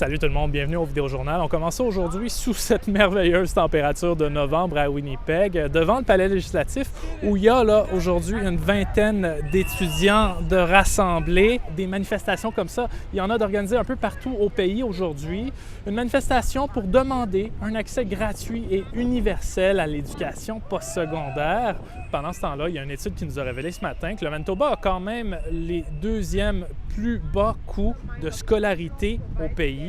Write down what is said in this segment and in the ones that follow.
Salut tout le monde, bienvenue au Vidéojournal. On commence aujourd'hui sous cette merveilleuse température de novembre à Winnipeg, devant le palais législatif, où il y a là aujourd'hui une vingtaine d'étudiants de rassemblés. Des manifestations comme ça, il y en a d'organisées un peu partout au pays aujourd'hui. Une manifestation pour demander un accès gratuit et universel à l'éducation postsecondaire. Pendant ce temps-là, il y a une étude qui nous a révélé ce matin que le Manitoba a quand même les deuxièmes plus bas coûts de scolarité au pays.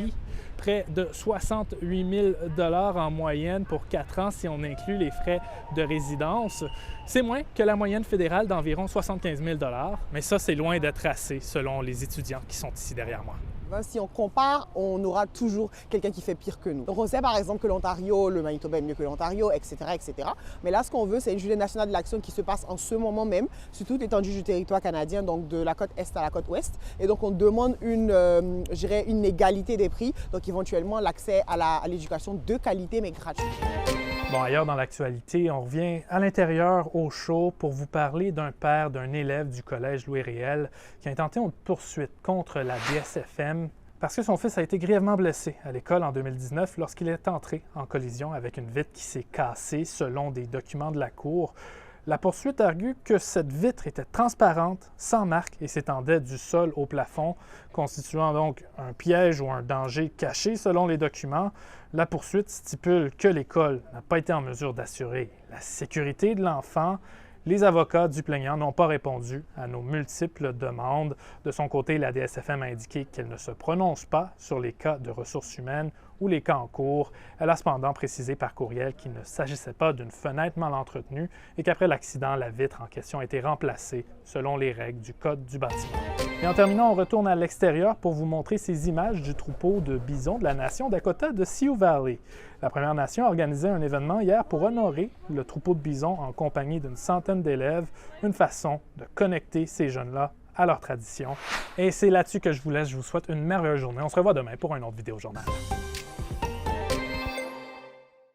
Près de 68 000 $ en moyenne pour 4 ans si on inclut les frais de résidence. C'est moins que la moyenne fédérale d'environ 75 000 $, mais ça, c'est loin d'être assez selon les étudiants qui sont ici derrière moi. Si on compare, on aura toujours quelqu'un qui fait pire que nous. Donc on sait par exemple que l'Ontario, le Manitoba est mieux que l'Ontario, etc., etc. Mais là, ce qu'on veut, c'est une journée nationale de l'action qui se passe en ce moment même, sur toute l'étendue du territoire canadien, donc de la côte est à la côte ouest. Et donc on demande une égalité des prix, donc éventuellement l'accès à l'éducation de qualité mais gratuite. Bon, ailleurs dans l'actualité, on revient à l'intérieur au show pour vous parler d'un père d'un élève du collège Louis Riel qui a intenté une poursuite contre la DSFM parce que son fils a été grièvement blessé à l'école en 2019 lorsqu'il est entré en collision avec une vitre qui s'est cassée selon des documents de la cour. La poursuite argue que cette vitre était transparente, sans marque et s'étendait du sol au plafond, constituant donc un piège ou un danger caché selon les documents. La poursuite stipule que l'école n'a pas été en mesure d'assurer la sécurité de l'enfant. Les avocats du plaignant n'ont pas répondu à nos multiples demandes. De son côté, la DSFM a indiqué qu'elle ne se prononce pas sur les cas de ressources humaines ou les cas en cours. Elle a cependant précisé par courriel qu'il ne s'agissait pas d'une fenêtre mal entretenue et qu'après l'accident, la vitre en question a été remplacée selon les règles du Code du bâtiment. Et en terminant, on retourne à l'extérieur pour vous montrer ces images du troupeau de bisons de la nation Dakota de Sioux Valley. La Première Nation a organisé un événement hier pour honorer le troupeau de bisons en compagnie d'une centaine d'élèves, une façon de connecter ces jeunes-là à leur tradition. Et c'est là-dessus que je vous laisse. Je vous souhaite une merveilleuse journée. On se revoit demain pour un autre vidéojournal.